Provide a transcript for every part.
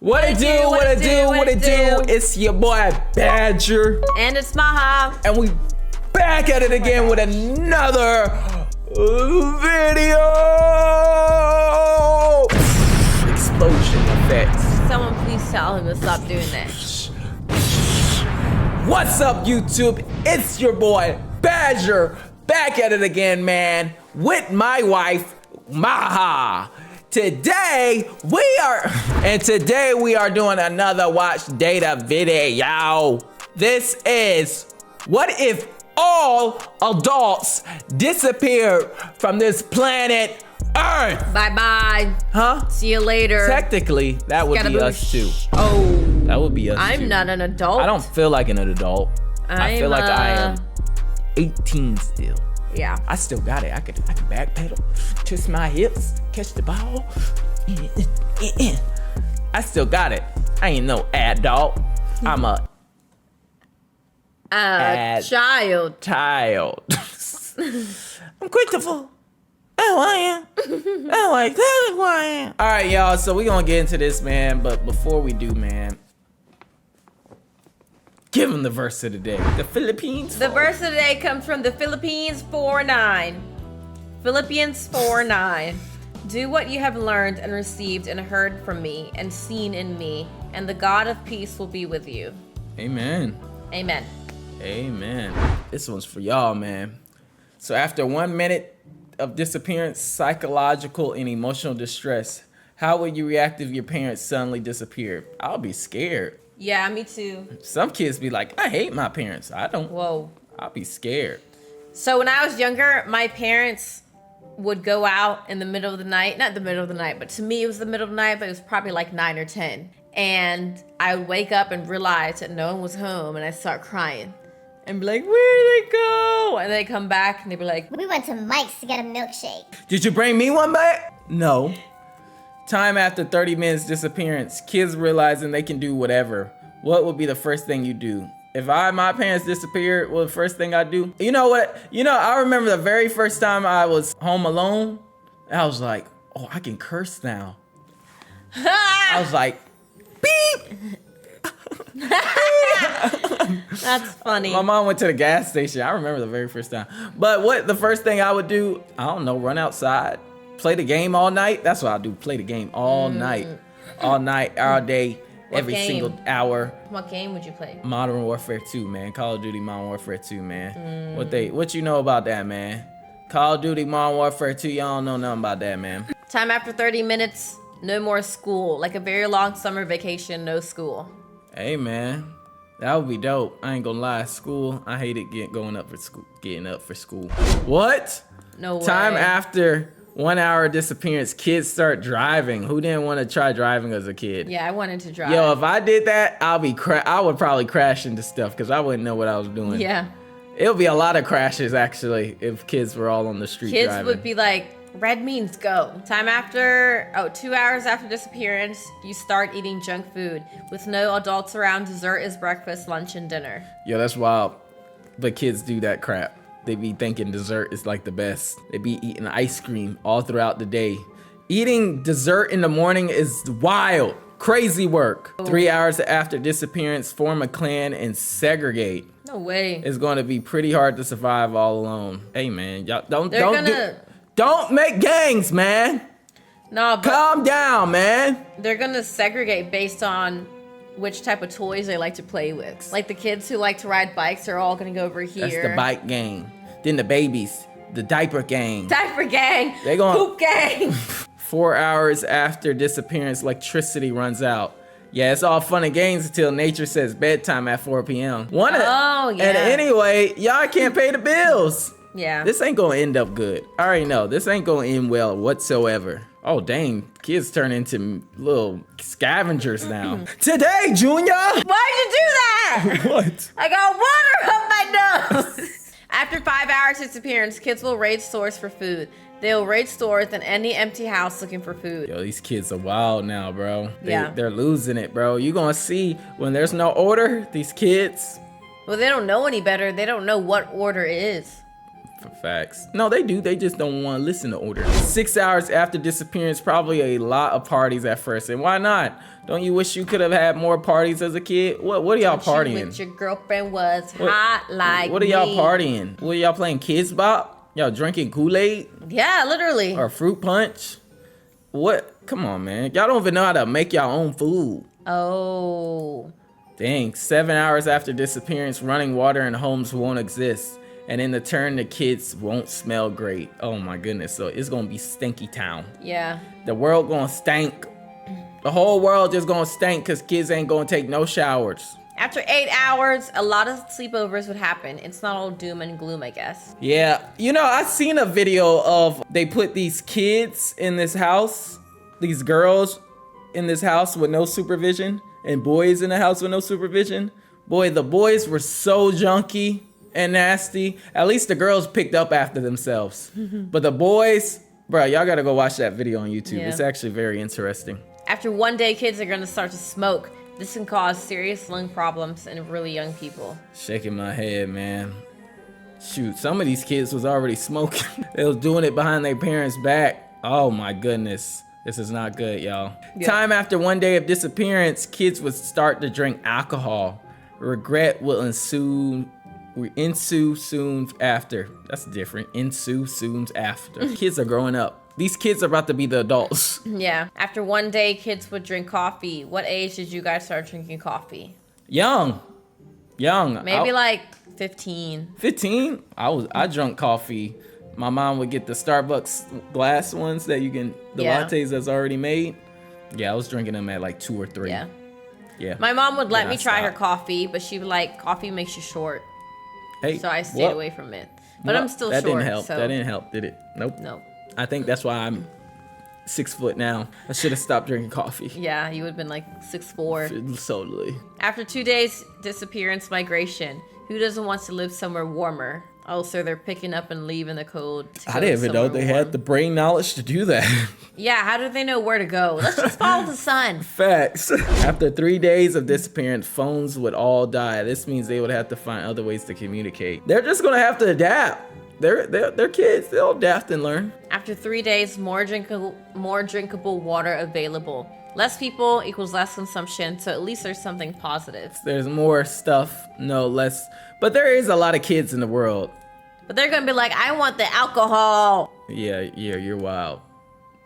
What it do, what it do, what it do? It's your boy Badger. And it's Maha. And we back at it again with another video. Explosion effects. Someone please tell him to stop doing that. What's up, YouTube? It's your boy Badger. Back at it again, man, with my wife, Maha. Today we are doing another watch data video. This is what if all adults disappeared from this planet Earth? Bye-bye. Huh? See you later. Technically, that would be us too. Oh. That would be us too. I'm not an adult. I don't feel like an adult. I feel like I am 18 still. Yeah. I still got it. I could backpedal, twist my hips, catch the ball. I still got it. I ain't no adult. I'm a child. I'm grateful. Oh, I am. Oh, like that is who I am. All right, y'all. So we gonna get into this, man. But before we do, man, give him the verse of the day. The Philippines. The verse of the day comes from the Philippines 4:9. Philippians 4:9. Do what you have learned and received and heard from me and seen in me, and the God of peace will be with you. Amen. Amen. Amen. This one's for y'all, man. So after 1 minute of disappearance, psychological and emotional distress, how would you react if your parents suddenly disappeared? I'll be scared. Yeah, me too. Some kids be like, I hate my parents. I don't. Whoa. I'll be scared. So when I was younger, my parents would go out in the middle of the night. Not the middle of the night, but to me it was the middle of the night, but it was probably like 9 or 10. And I would wake up and realize that no one was home, and I'd start crying. And be like, where did they go? And they come back and they'd be like, we went to Mike's to get a milkshake. Did you bring me one back? No. Time after 30 minutes disappearance, kids realizing they can do whatever. What would be the first thing you do? If my parents disappeared, what the first thing I'd do? You know what? I remember the very first time I was home alone, I was like, oh, I can curse now. I was like, beep! that's funny. My mom went to the gas station. I remember the very first time. But what the first thing I would do, I don't know, run outside, play the game all night. That's what I do, play the game all night. All night, all day, every single hour. What game would you play? Modern Warfare 2, man. Call of Duty Modern Warfare 2, man. What you know about that, man? Call of Duty Modern Warfare 2, y'all don't know nothing about that, man. Time after 30 minutes, no more school. Like a very long summer vacation, no school. Hey, man. That would be dope. I ain't gonna lie. School, I hated getting up for school. What? No way. Time after 1 hour disappearance, kids start driving. Who didn't want to try driving as a kid? Yeah, I wanted to drive. Yo, if I did that, I would probably crash into stuff because I wouldn't know what I was doing. Yeah. It would be a lot of crashes, actually, if kids were all on the street Kids driving. would be like, red means go. 2 hours after disappearance, you start eating junk food. With no adults around, dessert is breakfast, lunch, and dinner. Yo, that's wild. But kids do that crap. They be thinking dessert is like the best. They be eating ice cream all throughout the day. Eating dessert in the morning is wild. Crazy work. 3 hours after disappearance, form a clan and segregate. No way. It's going to be pretty hard to survive all alone. Hey, man, y'all don't make gangs, man. No, but Calm down, man. they're gonna segregate based on which type of toys they like to play with. Like the kids who like to ride bikes are all gonna go over here. That's the bike gang. Then the babies, the diaper gang. Diaper gang. They gonna poop gang. 4 hours after disappearance, electricity runs out. Yeah, it's all fun and games until nature says bedtime at 4 p.m. Oh, yeah. And anyway, y'all can't pay the bills. Yeah. This ain't gonna end up good. I already know. This ain't gonna end well whatsoever. Oh, dang. Kids turn into little scavengers now. Today, Junior! Why'd you do that? What? I got water up my nose. After 5 hours disappearance, kids will raid stores for food. They'll raid stores in any empty house looking for food. Yo, these kids are wild now, bro. Yeah. They're losing it, bro. You gonna see when there's no order, these kids. Well, they don't know any better. They don't know what order is. For facts. No, they do. They just don't want to listen to order. 6 hours after disappearance, probably a lot of parties at first. And why not? Don't you wish you could have had more parties as a kid? What are y'all partying? With your girlfriend was hot like What are y'all partying? What are y'all playing? Kids Bop? Y'all drinking Kool-Aid? Yeah, literally. Or fruit punch? What? Come on, man. Y'all don't even know how to make y'all own food. Oh. Dang. 7 hours after disappearance, running water in homes won't exist. And in the turn, the kids won't smell great. Oh my goodness. So it's gonna be stinky town. Yeah. The world gonna stink. The whole world just gonna stink because kids ain't gonna take no showers. After 8 hours, a lot of sleepovers would happen. It's not all doom and gloom, I guess. Yeah. You know, I seen a video of they put these kids in this house, these girls in this house with no supervision, and boys in the house with no supervision. Boy, the boys were so junky and nasty. At least the girls picked up after themselves. But the boys, bro, y'all gotta go watch that video on YouTube. Yeah. It's actually very interesting. After one day, kids are going to start to smoke. This can cause serious lung problems in really young people. Shaking my head, man. Shoot, some of these kids was already smoking. They was doing it behind their parents' back. Oh my goodness. This is not good, y'all. Yeah. Time after one day of disappearance, kids would start to drink alcohol. Regret will ensue soon after. That's different. Ensue soon after. Kids are growing up. These kids are about to be the adults. Yeah. After one day, kids would drink coffee. What age did you guys start drinking coffee? Young. Maybe like 15. 15? I drunk coffee. My mom would get the Starbucks glass ones that you can, the lattes that's already made. Yeah, I was drinking them at like 2 or 3. Yeah. Yeah. My mom would let Then me I try her stopped. coffee, but she would like, coffee makes you short. Hey, So I stayed well, away from it. But well, I'm still that short. didn't help. So That didn't help, did it? Nope. no. I think that's why I'm 6 foot now. I should have stopped drinking coffee. Yeah, you would have been like 6'4". Totally. After 2 days, disappearance, migration. Who doesn't want to live somewhere warmer? Oh, so they're picking up and leaving the cold. To I go didn't even know somewhere they warm. had the brain knowledge to do that. Yeah, how do they know where to go? Let's just follow the sun. Facts. After 3 days of disappearance, phones would all die. This means they would have to find other ways to communicate. They're just gonna have to adapt. They're kids. They'll adapt and learn. After 3 days, more drinkable water available. Less people equals less consumption, so at least there's something positive. There's more stuff, no less. But there is a lot of kids in the world. But they're gonna be like, I want the alcohol. Yeah, you're wild.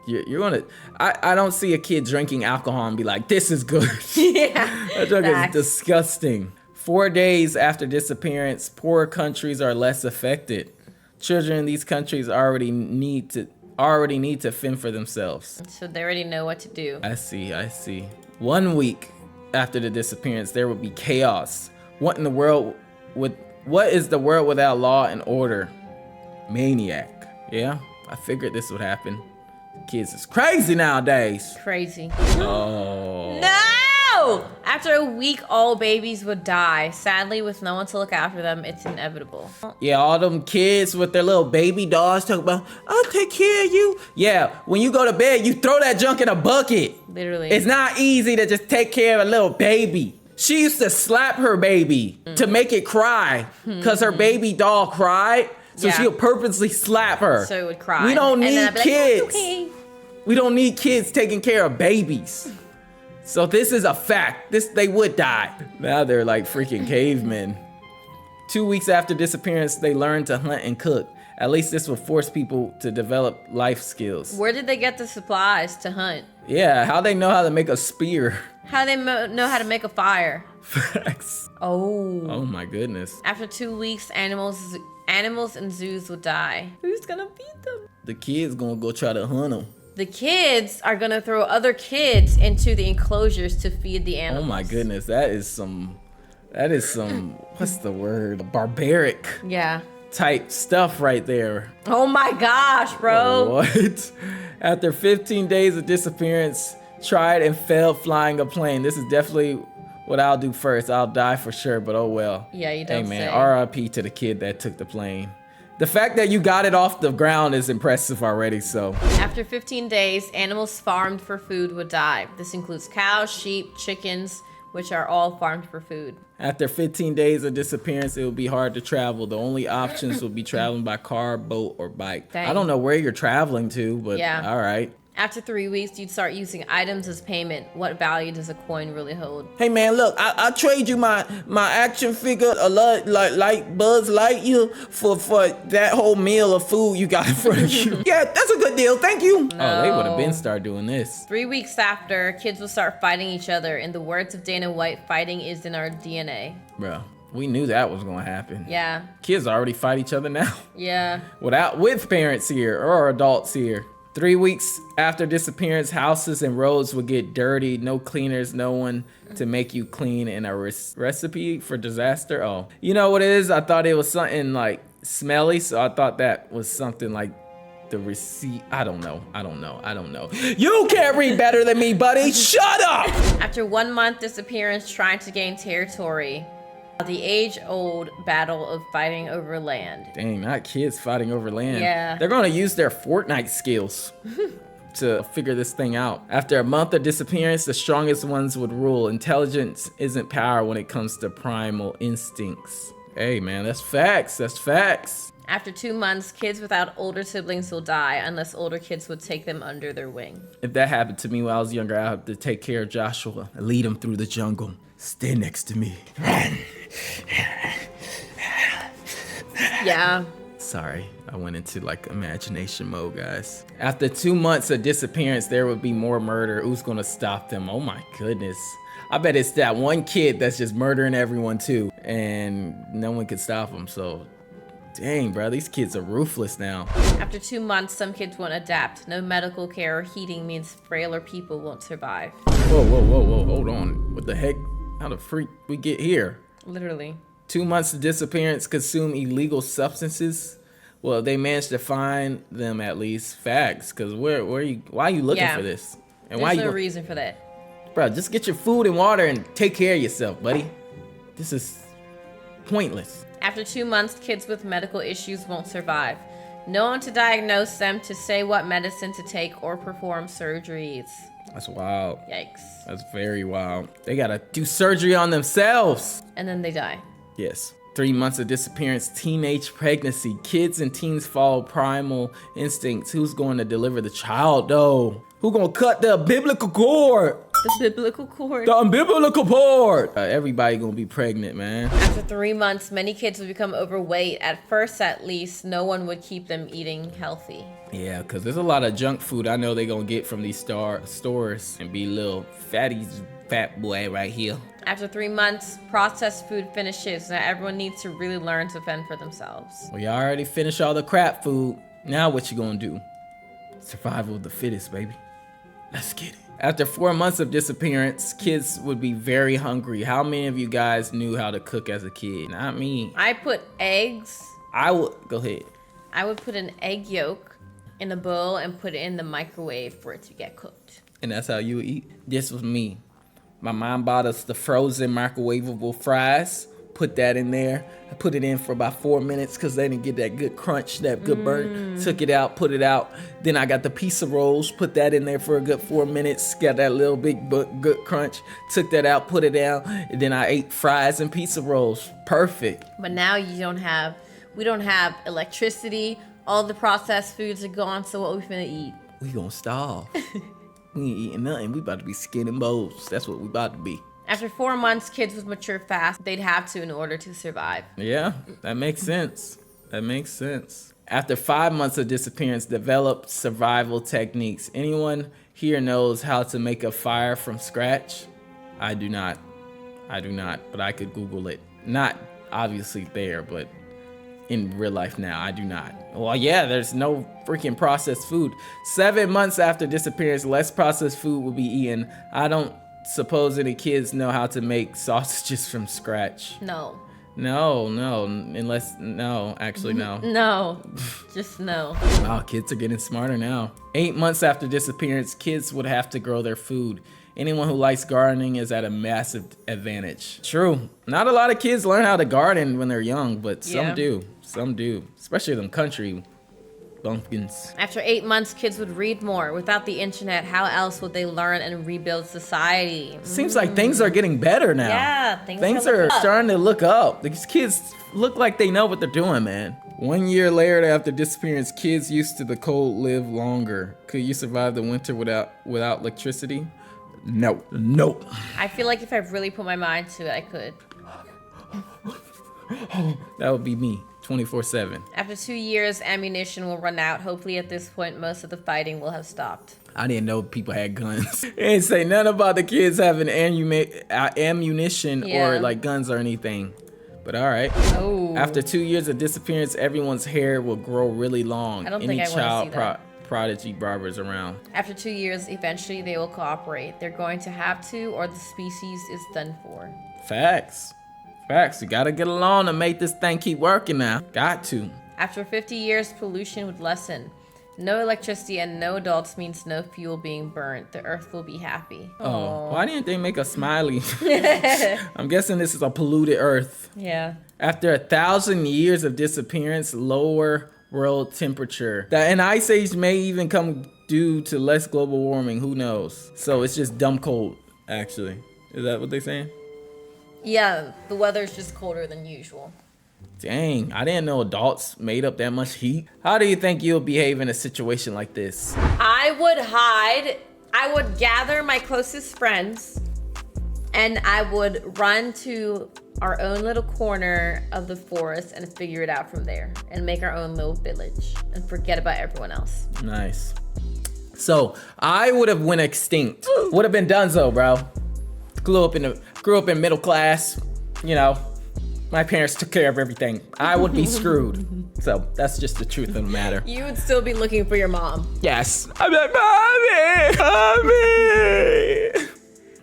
You're gonna. I don't see a kid drinking alcohol and be like, this is good. Yeah. That drug is Facts. disgusting. 4 days after disappearance, poor countries are less affected. Children in these countries already need to fend for themselves. So they already know what to do. I see. 1 week after the disappearance, there would be chaos. What is the world without law and order? Maniac. Yeah, I figured this would happen. Kids is crazy nowadays. Crazy. Oh. No! After a week, all babies would die. Sadly, with no one to look after them, it's inevitable. Yeah, all them kids with their little baby dolls talk about, I'll take care of you. Yeah, when you go to bed, you throw that junk in a bucket. Literally. It's not easy to just take care of a little baby. She used to slap her baby to make it cry because her baby doll cried. So Yeah. she'll purposely slap her. So it would cry. We don't And then need I'd be like, kids. okay. We don't need kids taking care of babies. So this is a fact. They would die. Now they're like freaking cavemen. 2 weeks after disappearance, they learned to hunt and cook. At least this will force people to develop life skills. Where did they get the supplies to hunt? Yeah, how they know how to make a spear. How they know how to make a fire? Facts. Oh. Oh my goodness. After 2 weeks, animals in zoos would die. Who's gonna feed them? The kids gonna go try to hunt them. The kids are gonna throw other kids into the enclosures to feed the Oh animals. my goodness, that is some, what's the word? Barbaric Yeah. type stuff right there. Oh my gosh, bro. What? After 15 days of disappearance, tried and failed flying a plane. This is definitely what I'll do first. I'll die for sure, but oh well. Yeah, you Hey don't man, say. R.I.P. to the kid that took the plane. The fact that you got it off the ground is impressive already, so. After 15 days, animals farmed for food would die. This includes cows, sheep, chickens, which are all farmed for food. After 15 days of disappearance, it would be hard to travel. The only options would be traveling by car, boat, or bike. Dang. I don't know where you're traveling to, but Yeah. all right. After 3 weeks, you'd start using items as payment. What value does a coin really hold? Hey man, look, I'll trade you my action figure, a lot like Buzz Lightyear for that whole meal of food you got in front of you. Yeah, that's a good deal. Thank you. Oh, they would have been start doing this. 3 weeks after, kids will start fighting each other. In the words of Dana White, fighting is in our DNA. Bro, we knew that was gonna happen. Yeah. Kids already fight each other now. Yeah. With parents here or adults here. 3 weeks after disappearance, houses and roads would get dirty. No cleaners, no one to make you clean, and a recipe for disaster. Oh, you know what it is? I thought it was something like smelly, so I thought that was something like the receipt. I don't know. You can't read better than me, buddy. Shut up! After 1 month disappearance trying to gain territory, the age-old battle of fighting over land. Dang, not kids fighting over land. Yeah. They're gonna use their Fortnite skills to figure this thing out. After a month of disappearance, the strongest ones would rule. Intelligence isn't power when it comes to primal instincts. Hey man, that's facts. That's facts. After 2 months, kids without older siblings will die unless older kids would take them under their wing. If that happened to me when I was younger, I'd have to take care of Joshua and lead him through the jungle. Stay next to me. Yeah. Sorry, I went into like imagination mode, guys. After 2 months of disappearance, there would be more murder. Who's gonna stop them? Oh my goodness. I bet it's that one kid that's just murdering everyone too, and no one could stop him. So, dang, bro, these kids are ruthless now. After 2 months, some kids won't adapt. No medical care or heating means frailer people won't survive. Whoa, hold on. What the heck? How the freak we get here? Literally. 2 months of disappearance, consume illegal substances. Well, they managed to find them at least. Facts, because why are you looking for this? And There's no reason for that. Bro, just get your food and water and take care of yourself, buddy. This is pointless. After 2 months, kids with medical issues won't survive. No one to diagnose them, to say what medicine to take, or perform surgeries. That's wild. Yikes. That's very wild. They gotta do surgery on themselves. And then they die. Yes. 3 months of disappearance, teenage pregnancy. Kids and teens follow primal instincts. Who's going to deliver the child, though? Who gonna cut the umbilical cord? The biblical cord. The umbilical cord! Everybody gonna be pregnant, man. After 3 months, many kids would become overweight. At first, at least, no one would keep them eating healthy. Yeah, because there's a lot of junk food I know they gonna get from these stores and be little fat boy right here. After 3 months, processed food finishes. Now everyone needs to really learn to fend for themselves. Well, you already finished all the crap food. Now what you gonna do? Survival of the fittest, baby. Let's get it. After 4 months of disappearance, kids would be very hungry. How many of you guys knew how to cook as a kid? Not me. I put eggs. Go ahead. I would put an egg yolk in a bowl and put it in the microwave for it to get cooked. And that's how you would eat? This was me. My mom bought us the frozen microwavable fries. Put that in there. I put it in for about 4 minutes because they didn't get that good crunch, that good burn. Took it out, put it out. Then I got the pizza rolls. Put that in there for a good 4 minutes. Got that little big good crunch. Took that out, put it down. And then I ate fries and pizza rolls. Perfect. But now we don't have electricity. All the processed foods are gone. So what we finna eat? We gonna starve. We ain't eating nothing. We about to be skinning bowls. That's what we about to be. After 4 months, kids would mature fast. They'd have to in order to survive. Yeah, that makes sense. That makes sense. After 5 months of disappearance, develop survival techniques. Anyone here knows how to make a fire from scratch? I do not. But I could Google it. Not obviously there, but in real life now, I do not. Well, yeah, there's no freaking processed food. 7 months after disappearance, less processed food will be eaten. I don't suppose any kids know how to make sausages from scratch. No. No, actually no. No, just no. Wow, kids are getting smarter now. 8 months after disappearance, kids would have to grow their food. Anyone who likes gardening is at a massive advantage. True. Not a lot of kids learn how to garden when they're young, but some do. Some do. Especially them country bumpkins. After 8 months, kids would read more. Without the internet, how else would they learn and rebuild society? Seems like things are getting better now. Yeah, things are looking up. starting to look up. These kids look like they know what they're doing, man. 1 year later after disappearance, kids used to the cold live longer. Could you survive the winter without electricity? No. Nope. I feel like if I really put my mind to it, I could. That would be me, 24/7. After 2 years, ammunition will run out. Hopefully at this point, most of the fighting will have stopped. I didn't know people had guns. It ain't say nothing about the kids having ammunition Yeah. or like guns or anything. But all right. Oh. After 2 years of disappearance, everyone's hair will grow really long. I don't Any think I wanna child see that. prodigy barbers around. After 2 years, eventually they will cooperate. They're going to have to, or the species is done for. Facts. Facts. You gotta get along to make this thing keep working now. Got to. After 50 years, pollution would lessen. No electricity and no adults means no fuel being burnt. The earth will be happy. Oh, why didn't they make a smiley? I'm guessing this is a polluted earth. Yeah. After 1,000 years of disappearance, lower world temperature. An ice age may even come due to less global warming. Who knows? So it's just dumb cold, actually. Is that what they're saying? Yeah, the weather's just colder than usual. Dang, I didn't know adults made up that much heat. How do you think you'll behave in a situation like this? I would hide. I would gather my closest friends and I would run to our own little corner of the forest and figure it out from there and make our own little village and forget about everyone else. Nice. So I would have went extinct. Would have been donezo, bro. Grew up in middle class, you know. My parents took care of everything. I would be screwed. So that's just the truth of the matter. You would still be looking for your mom. Yes. I'm like, Mommy!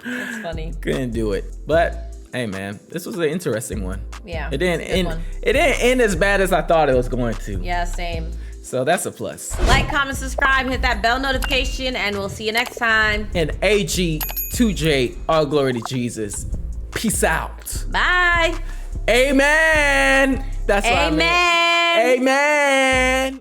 That's funny. Couldn't do it. But hey man, this was an interesting one. Yeah. It didn't it's a good one. it didn't end as bad as I thought it was going to. Yeah, same. So that's a plus. Like, comment, subscribe, hit that bell notification, and we'll see you next time. And AG2J, all glory to Jesus. Peace out. Bye. Amen. That's what I meant. Amen. Amen.